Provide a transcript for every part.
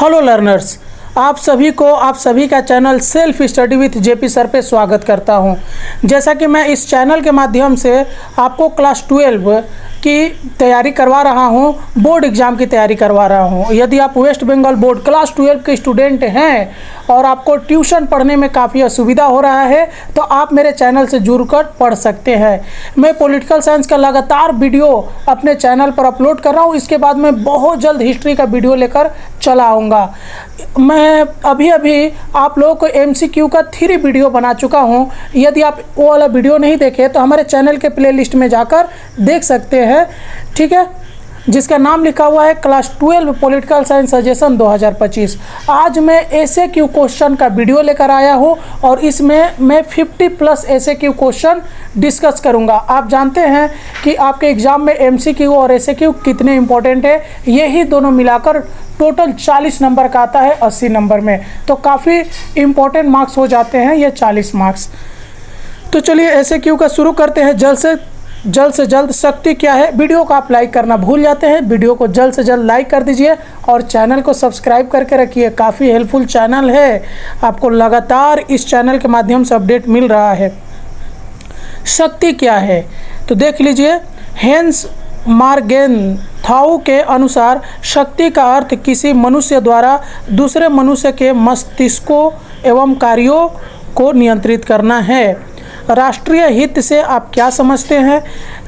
Hello learners, आप सभी का channel self study with JP sir पे स्वागत करता हूं। जैसा कि मैं इस चैनल के माध्यम से आपको क्लास 12 की तैयारी करवा रहा हूं, बोर्ड एग्ज़ाम की तैयारी करवा रहा हूं। यदि आप वेस्ट बंगाल बोर्ड क्लास 12 के स्टूडेंट हैं और आपको ट्यूशन पढ़ने में काफ़ी असुविधा हो रहा है तो आप मेरे चैनल से जुड़कर पढ़ सकते हैं। मैं पॉलिटिकल साइंस का लगातार वीडियो अपने चैनल पर अपलोड कर रहा हूं। इसके बाद मैं बहुत जल्द हिस्ट्री का वीडियो लेकर चला आऊँगा। मैं अभी आप लोगों को MCQ का 3 वीडियो बना चुका हूं। यदि आप वो वाला वीडियो नहीं देखे तो हमारे चैनल के प्लेलिस्ट में जाकर देख सकते हैं, ठीक है, जिसका नाम लिखा हुआ है क्लास 12 पॉलिटिकल साइंस सजेशन 2025। आज मैं SAQ क्वेश्चन का वीडियो लेकर आया हूं और इसमें मैं 50+ SAQ क्वेश्चन डिस्कस करूंगा। आप जानते हैं कि आपके एग्ज़ाम में MCQ और SAQ कितने इंपॉर्टेंट है। यही दोनों मिलाकर टोटल 40 नंबर का आता है 80 नंबर में, तो काफ़ी इम्पोर्टेंट मार्क्स हो जाते हैं ये 40 मार्क्स। तो चलिए SAQ का शुरू करते हैं। जल्द से जल्द शक्ति क्या है। वीडियो को आप लाइक करना भूल जाते हैं, वीडियो को जल्द से जल्द लाइक कर दीजिए और चैनल को सब्सक्राइब करके रखिए। काफ़ी हेल्पफुल चैनल है, आपको लगातार इस चैनल के माध्यम से अपडेट मिल रहा है। शक्ति क्या है तो देख लीजिए। हेंस मार्गेनथाउ के अनुसार शक्ति का अर्थ किसी मनुष्य द्वारा दूसरे मनुष्य के मस्तिष्कों एवं कार्यों को नियंत्रित करना है। राष्ट्रीय हित से आप क्या समझते हैं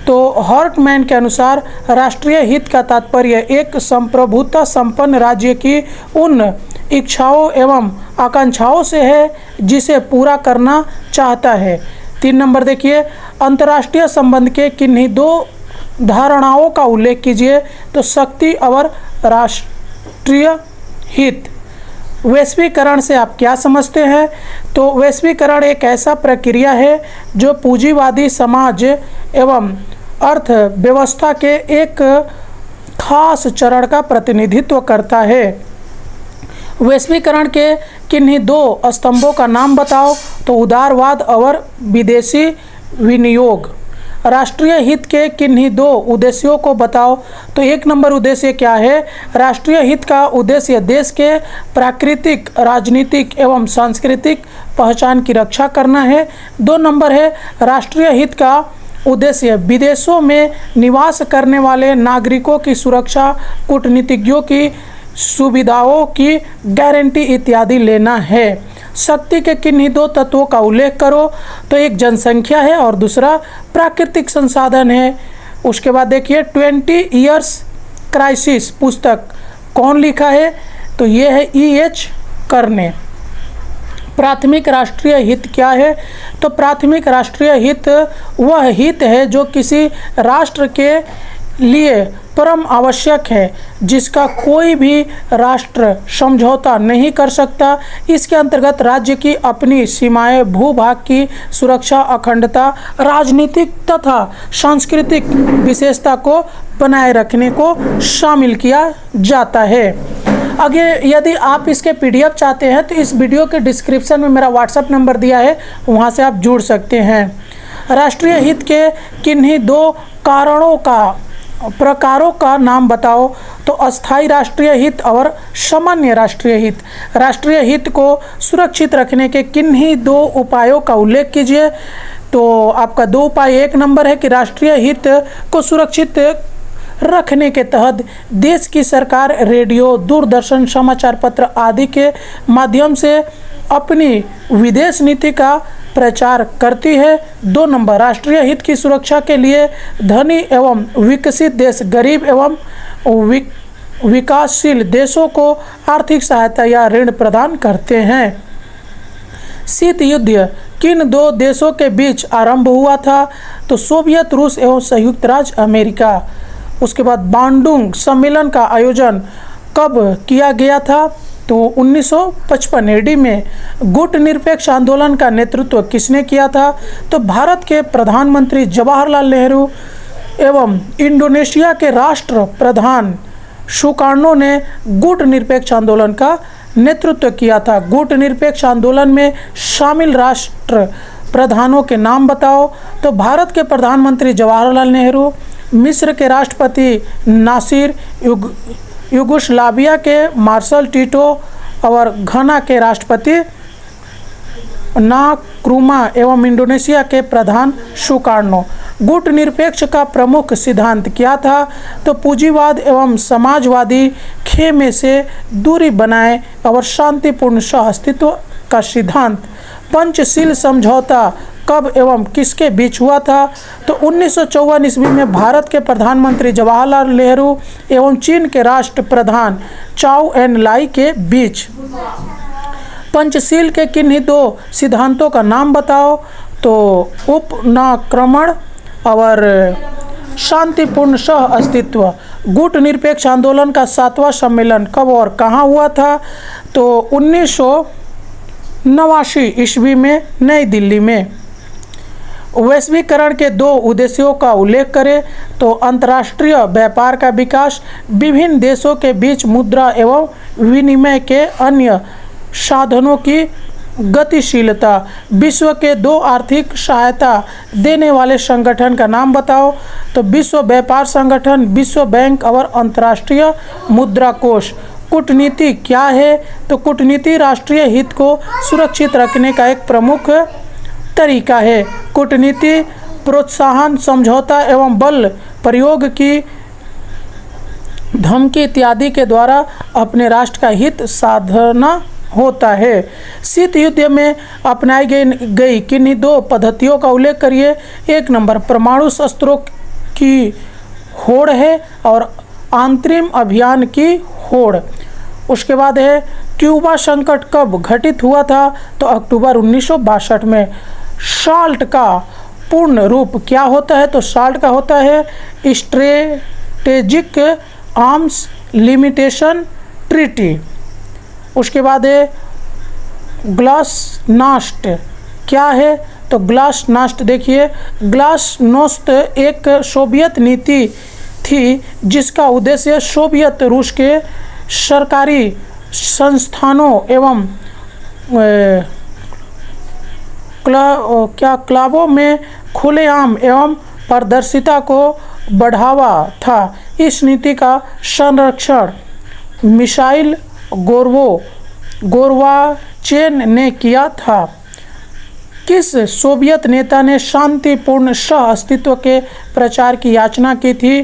तो हॉर्टमैन के अनुसार राष्ट्रीय हित का तात्पर्य एक संप्रभुता संपन्न राज्य की उन इच्छाओं एवं आकांक्षाओं से है जिसे पूरा करना चाहता है। 3 नंबर देखिए, अंतर्राष्ट्रीय संबंध के किन्हीं 2 धारणाओं का उल्लेख कीजिए तो शक्ति और राष्ट्रीय हित। वैश्वीकरण से आप क्या समझते हैं तो वैश्वीकरण एक ऐसा प्रक्रिया है जो पूंजीवादी समाज एवं अर्थव्यवस्था के एक खास चरण का प्रतिनिधित्व करता है। वैश्वीकरण के किन्हीं 2 स्तंभों का नाम बताओ तो उदारवाद और विदेशी विनियोग। राष्ट्रीय हित के किन्हीं 2 उद्देश्यों को बताओ तो 1 नंबर उद्देश्य क्या है। राष्ट्रीय हित का उद्देश्य देश के प्राकृतिक, राजनीतिक एवं सांस्कृतिक पहचान की रक्षा करना है। 2 नंबर है राष्ट्रीय हित का उद्देश्य विदेशों में निवास करने वाले नागरिकों की सुरक्षा, कूटनीतिज्ञों की सुविधाओं की गारंटी इत्यादि लेना है। शक्ति के किन्हीं 2 तत्वों का उल्लेख करो तो एक जनसंख्या है और दूसरा प्राकृतिक संसाधन है। उसके बाद देखिए 20 इयर्स क्राइसिस पुस्तक कौन लिखा है तो ये है E.H. कर्ने। प्राथमिक राष्ट्रीय हित क्या है तो प्राथमिक राष्ट्रीय हित वह हित है जो किसी राष्ट्र के लिए परम आवश्यक है, जिसका कोई भी राष्ट्र समझौता नहीं कर सकता। इसके अंतर्गत राज्य की अपनी सीमाएं, भूभाग की सुरक्षा, अखंडता, राजनीतिक तथा सांस्कृतिक विशेषता को बनाए रखने को शामिल किया जाता है। आगे यदि आप इसके PDF चाहते हैं तो इस वीडियो के डिस्क्रिप्शन में मेरा WhatsApp नंबर दिया है, वहाँ से आप जुड़ सकते हैं। राष्ट्रीय हित के किन्हीं 2 प्रकारों का नाम बताओ तो अस्थायी राष्ट्रीय हित और सामान्य राष्ट्रीय हित। राष्ट्रीय हित को सुरक्षित रखने के किन्हीं 2 उपायों का उल्लेख कीजिए तो आपका 2 उपाय। 1 नंबर है कि राष्ट्रीय हित को सुरक्षित रखने के तहत देश की सरकार रेडियो, दूरदर्शन, समाचार पत्र आदि के माध्यम से अपनी विदेश नीति का प्रचार करती है। 2 नंबर राष्ट्रीय हित की सुरक्षा के लिए धनी एवं विकसित देश गरीब एवं विकासशील देशों को आर्थिक सहायता या ऋण प्रदान करते हैं। शीत युद्ध किन 2 देशों के बीच आरंभ हुआ था तो सोवियत रूस एवं संयुक्त राज्य अमेरिका। उसके बाद बांडुंग सम्मेलन का आयोजन कब किया गया था तो 1955 AD में। गुट निरपेक्ष आंदोलन का नेतृत्व किसने किया था तो भारत के प्रधानमंत्री जवाहरलाल नेहरू एवं इंडोनेशिया के राष्ट्र प्रधान सुकार्नो ने गुट निरपेक्ष आंदोलन का नेतृत्व किया था। गुट निरपेक्ष आंदोलन में शामिल राष्ट्र प्रधानों के नाम बताओ तो भारत के प्रधानमंत्री जवाहरलाल नेहरू, मिस्र के राष्ट्रपति नासिर युगोस्लाविया के मार्शल टीटो और घना के राष्ट्रपति नाक्रुमा एवं इंडोनेशिया के प्रधान सुकार्नो। गुटनिरपेक्ष का प्रमुख सिद्धांत क्या था? तो पूंजीवाद एवं समाजवादी खेमे से दूरी बनाए और शांतिपूर्ण सहअस्तित्व का सिद्धांत। पंचशील समझौता कब एवं किसके बीच हुआ था? तो 1954 ईस्वी में भारत के प्रधानमंत्री जवाहरलाल नेहरू एवं चीन के राष्ट्र प्रधान चाओ एन लाई के बीच। पंचशील के किन्हीं दो सिद्धांतों का नाम बताओ? तो उपनाक्रमण और शांतिपूर्ण सह अस्तित्व। गुट निरपेक्ष आंदोलन का 7वां सम्मेलन कब और कहाँ हुआ था? तो 1989 ईस्वी में नई दिल्ली में। वैश्वीकरण के दो उद्देश्यों का उल्लेख करें तो अंतर्राष्ट्रीय व्यापार का विकास, विभिन्न देशों के बीच मुद्रा एवं विनिमय के अन्य साधनों की गतिशीलता। विश्व के दो आर्थिक सहायता देने वाले संगठन का नाम बताओ? तो विश्व व्यापार संगठन, विश्व बैंक और अंतर्राष्ट्रीय मुद्रा कोष। कूटनीति क्या है? तो कूटनीति राष्ट्रीय हित को सुरक्षित रखने का एक प्रमुख तरीका है। कूटनीति प्रोत्साहन, समझौता एवं बल प्रयोग की धमकी इत्यादि के द्वारा अपने राष्ट्र का हित साधना होता है। शीत युद्ध में अपनाई गई किन्हीं दो पद्धतियों का उल्लेख करिए। 1 नंबर परमाणु शस्त्रों की होड़ है और अंतरिम अभियान की होड़। उसके बाद है क्यूबा संकट कब घटित हुआ था? तो अक्टूबर 1962 में। साल्ट का पूर्ण रूप क्या होता है? तो साल्ट का होता है स्ट्रेटेजिक आर्म्स लिमिटेशन ट्रीटी। उसके बाद है ग्लासनास्ट क्या है? तो ग्लासनास्ट देखिए, ग्लासनोस्त एक सोवियत नीति थी जिसका उद्देश्य सोवियत रूस के सरकारी संस्थानों एवं क्लबों में खुलेआम एवं पारदर्शिता को बढ़ावा था। इस नीति का संरक्षण मिसाइल गोर्बाचेव ने किया था। किस सोवियत नेता ने शांतिपूर्ण सह अस्तित्व के प्रचार की याचना की थी?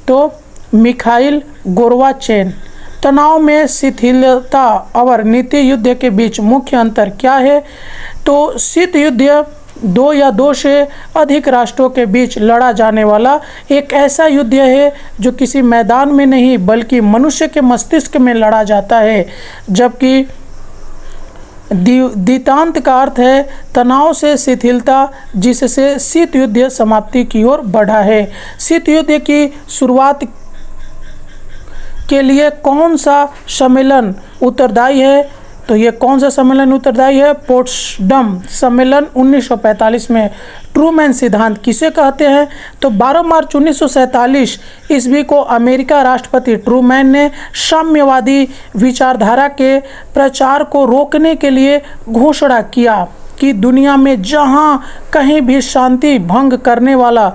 तो मिखाइल गोर्बाचेव। तनाव में शिथिलता और नीति युद्ध के बीच मुख्य अंतर क्या है? तो शीत युद्ध 2 या 2 से अधिक राष्ट्रों के बीच लड़ा जाने वाला एक ऐसा युद्ध है जो किसी मैदान में नहीं बल्कि मनुष्य के मस्तिष्क में लड़ा जाता है। जबकि दितांत का अर्थ है तनाव से शिथिलता, जिससे शीत युद्ध समाप्ति की ओर बढ़ा है। शीत युद्ध की शुरुआत के लिए कौन सा सम्मेलन उत्तरदायी है? तो ये कौन सा सम्मेलन उत्तरदायी है? पोट्सडम सम्मेलन 1945 में। ट्रूमैन सिद्धांत किसे कहते हैं? तो 12 मार्च 1947 ईस्वी को अमेरिका राष्ट्रपति ट्रूमैन ने साम्यवादी विचारधारा के प्रचार को रोकने के लिए घोषणा किया कि दुनिया में जहां कहीं भी शांति भंग करने वाला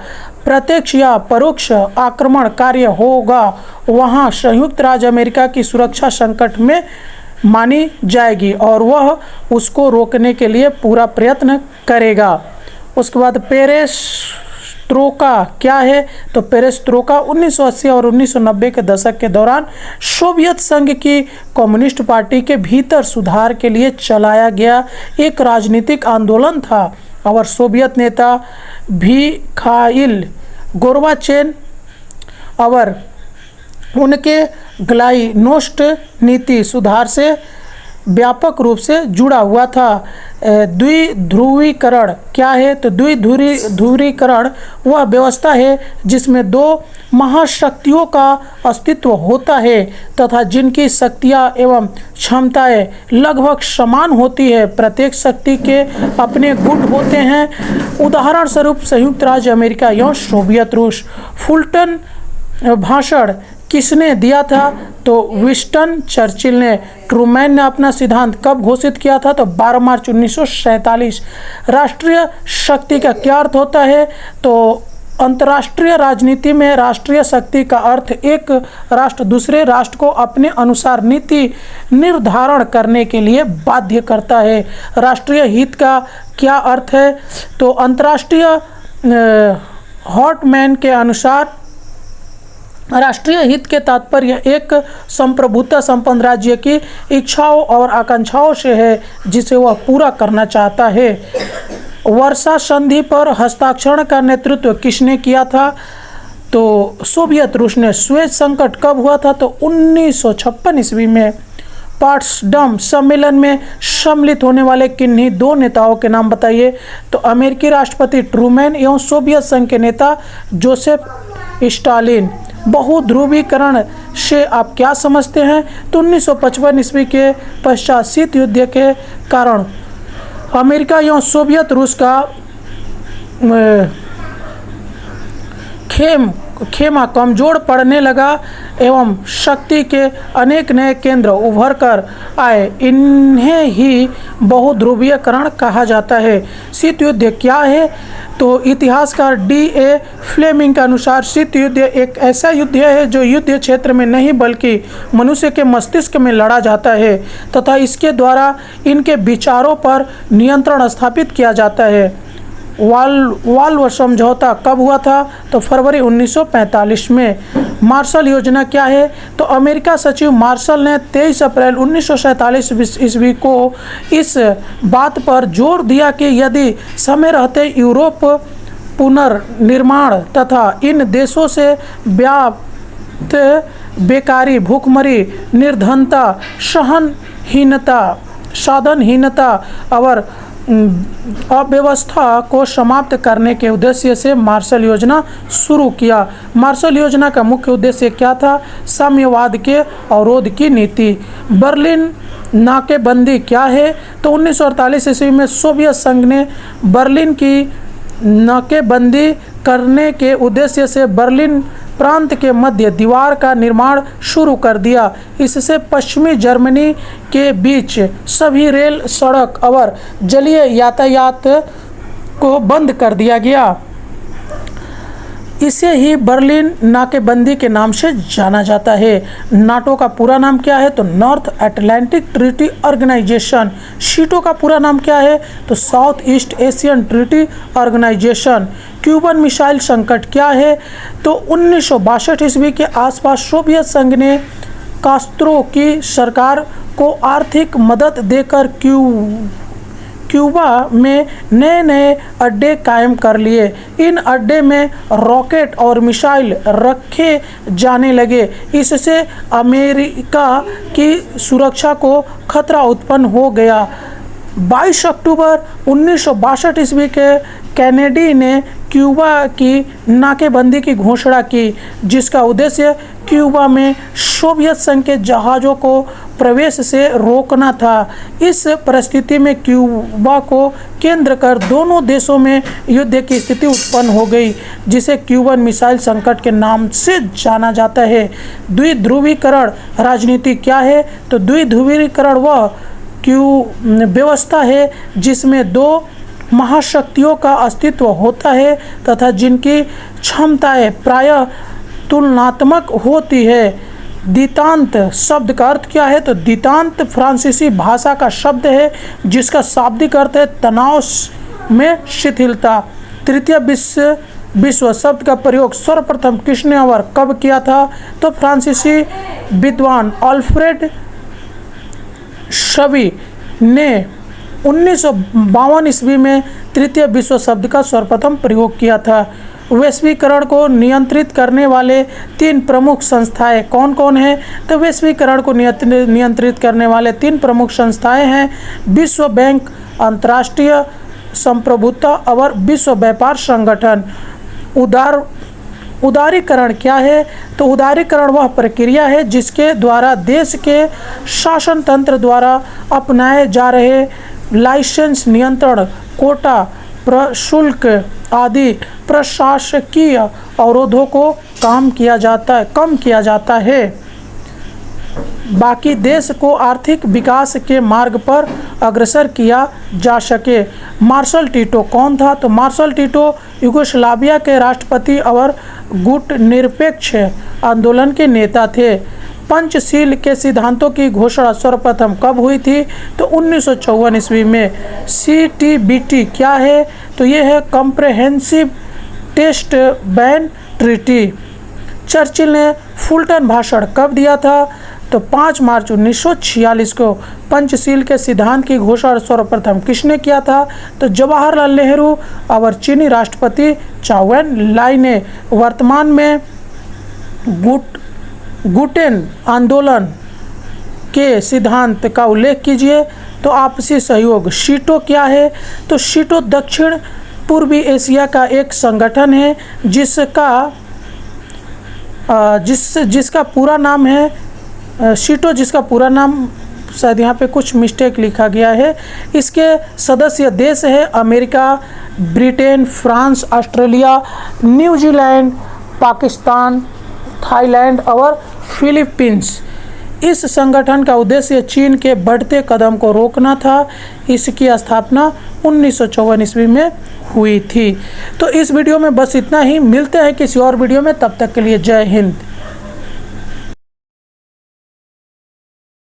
प्रत्यक्ष या परोक्ष आक्रमण कार्य होगा वहां संयुक्त राज्य अमेरिका की सुरक्षा संकट में मानी जाएगी और वह उसको रोकने के लिए पूरा प्रयत्न करेगा। उसके बाद पेरेस्ट्रोका क्या है? तो पेरेस्ट्रोका 1980 और 1990 के दशक के दौरान सोवियत संघ की कम्युनिस्ट पार्टी के भीतर सुधार के लिए चलाया गया एक राजनीतिक आंदोलन था और सोवियत नेता मिखाइल गोर्बाचेव और उनके ग्लाइनोस्ट नीति सुधार से व्यापक रूप से जुड़ा हुआ था। द्विध्रुवीकरण क्या है? तो द्विध्रुवीकरण वह व्यवस्था है जिसमें दो महाशक्तियों का अस्तित्व होता है तथा जिनकी शक्तियाँ एवं क्षमताएं लगभग समान होती है। प्रत्येक शक्ति के अपने गुण होते हैं। उदाहरण स्वरूप संयुक्त राज्य अमेरिका या सोवियत रूस। फुलटन भाषण किसने दिया था? तो विंस्टन चर्चिल ने। ट्रूमैन ने अपना सिद्धांत कब घोषित किया था? तो 12 मार्च 1947। राष्ट्रीय शक्ति का क्या अर्थ होता है? तो अंतर्राष्ट्रीय राजनीति में राष्ट्रीय शक्ति का अर्थ एक राष्ट्र दूसरे राष्ट्र को अपने अनुसार नीति निर्धारण करने के लिए बाध्य करता है। राष्ट्रीय हित का क्या अर्थ है? तो अंतर्राष्ट्रीय हॉटमैन के अनुसार राष्ट्रीय हित के तात्पर्य एक संप्रभुता संपन्न राज्य की इच्छाओं और आकांक्षाओं से है जिसे वह पूरा करना चाहता है। वर्षा संधि पर हस्ताक्षर का नेतृत्व किसने किया था? तो सोवियत रूस ने। स्वेज संकट कब हुआ था? तो 1956 ईस्वी में। पोट्सडम सम्मेलन में सम्मिलित होने वाले किन्हीं दो नेताओं के नाम बताइए? तो अमेरिकी राष्ट्रपति ट्रूमैन एवं सोवियत संघ के नेता जोसेफ स्टालिन। बहुध्रुवीकरण से आप क्या समझते हैं? तो 1955 ईस्वी के पश्चात शीत युद्ध के कारण अमेरिका एवं सोवियत रूस का खेमा कमजोर पड़ने लगा एवं शक्ति के अनेक नए केंद्र उभर कर आए। इन्हें ही बहुध्रुवीकरण कहा जाता है। शीत युद्ध क्या है? तो इतिहासकार D.A. फ्लेमिंग के अनुसार शीत युद्ध एक ऐसा युद्ध है जो युद्ध क्षेत्र में नहीं बल्कि मनुष्य के मस्तिष्क में लड़ा जाता है तथा इसके द्वारा इनके विचारों पर नियंत्रण स्थापित किया जाता है। वाल्व समझौता कब हुआ था? तो फरवरी 1945 में। मार्शल योजना क्या है? तो अमेरिका सचिव मार्शल ने 23 अप्रैल 1947 ईस्वी को इस बात पर जोर दिया कि यदि समय रहते यूरोप पुनर्निर्माण तथा इन देशों से व्याप्त बेकारी, भूखमरी, निर्धनता, साधनहीनता और अव्यवस्था को समाप्त करने के उद्देश्य से मार्शल योजना शुरू किया। मार्शल योजना का मुख्य उद्देश्य क्या था? साम्यवाद के अवरोध की नीति। बर्लिन नाकेबंदी क्या है? तो 1948 ईस्वी में सोवियत संघ ने बर्लिन की नाकेबंदी करने के उद्देश्य से बर्लिन प्रांत के मध्य दीवार का निर्माण शुरू कर दिया। इससे पश्चिमी जर्मनी के बीच सभी रेल, सड़क और जलीय यातायात को बंद कर दिया गया। इसे ही बर्लिन नाकेबंदी के नाम से जाना जाता है। नाटो का पूरा नाम क्या है? तो नॉर्थ अटलांटिक ट्रीटी ऑर्गेनाइजेशन। शीटो का पूरा नाम क्या है? तो south east Asian treaty organisation. Cuban missile संकट क्या है? तो 1962 ईस्वी के आसपास सोवियत संघ ने कास्त्रो की सरकार को आर्थिक मदद देकर क्यूबा में नए अड्डे कायम कर लिए। इन अड्डे में रॉकेट और मिसाइल रखे जाने लगे। इससे अमेरिका की सुरक्षा को खतरा उत्पन्न हो गया। 22 अक्टूबर 1962 ईस्वी के कैनेडी ने क्यूबा की नाकेबंदी की घोषणा की जिसका उद्देश्य क्यूबा में सोवियत संघ के जहाज़ों को प्रवेश से रोकना था। इस परिस्थिति में क्यूबा को केंद्र कर दोनों देशों में युद्ध की स्थिति उत्पन्न हो गई जिसे क्यूबन मिसाइल संकट के नाम से जाना जाता है। द्विध्रुवीकरण राजनीति क्या है? तो द्विध्रुवीकरण वह व्यवस्था है जिसमें दो महाशक्तियों का अस्तित्व होता है तथा जिनकी क्षमताएं प्रायः तुलनात्मक होती है। द्वितांत शब्द का अर्थ क्या है? तो द्वितांत फ्रांसीसी भाषा का शब्द है जिसका शाब्दिक अर्थ है तनाव में शिथिलता। तृतीय विश्व शब्द का प्रयोग सर्वप्रथम किसने और कब किया था? तो फ्रांसीसी विद्वान अल्फ्रेड शवी ने 1952 ईस्वी में तृतीय विश्व शब्द का सर्वप्रथम प्रयोग किया था। वैश्वीकरण को नियंत्रित करने वाले तीन प्रमुख संस्थाएं कौन कौन हैं? तो वैश्वीकरण को नियंत्रित करने वाले तीन प्रमुख संस्थाएं हैं विश्व बैंक, अंतर्राष्ट्रीय संप्रभुता और विश्व व्यापार संगठन। उदारीकरण क्या है? तो उदारीकरण वह प्रक्रिया है जिसके द्वारा देश के शासन तंत्र द्वारा अपनाए जा रहे लाइसेंस, नियंत्रण, कोटा, प्रशुल्क आदि प्रशासकीय अवरोधों को कम किया जाता है। बाकी देश को आर्थिक विकास के मार्ग पर अग्रसर किया जा सके। मार्शल टीटो कौन था? तो मार्शल टीटो यूगोस्लाविया के राष्ट्रपति और गुटनिरपेक्ष आंदोलन के नेता थे। पंचशील के सिद्धांतों की घोषणा सर्वप्रथम कब हुई थी? तो 1954 ईस्वी में। CTBT क्या है? तो ये है comprehensive test ban treaty. Churchill ने फुलटन भाषण कब दिया था? तो 5 मार्च 1946 को। पंचशील के सिद्धांत की घोषणा सर्वप्रथम किसने किया था? तो जवाहरलाल नेहरू और चीनी राष्ट्रपति चाउ एन लाई ने। वर्तमान में गुटेन आंदोलन के सिद्धांत का उल्लेख कीजिए। तो आपसी सहयोग शीटो क्या है? तो शीटो दक्षिण पूर्वी एशिया का एक संगठन है जिसका पूरा नाम है शीटो, जिसका पूरा नाम शायद यहाँ पे कुछ मिस्टेक लिखा गया है। इसके सदस्य देश है America, Britain, France, Australia, New Zealand, Pakistan, Thailand और फिलीपींस। इस संगठन का उद्देश्य चीन के बढ़ते कदम को रोकना था। इसकी स्थापना 1954 ईस्वी में हुई थी। तो इस वीडियो में बस इतना ही। मिलते हैं किसी और वीडियो में, तब तक के लिए जय हिंद।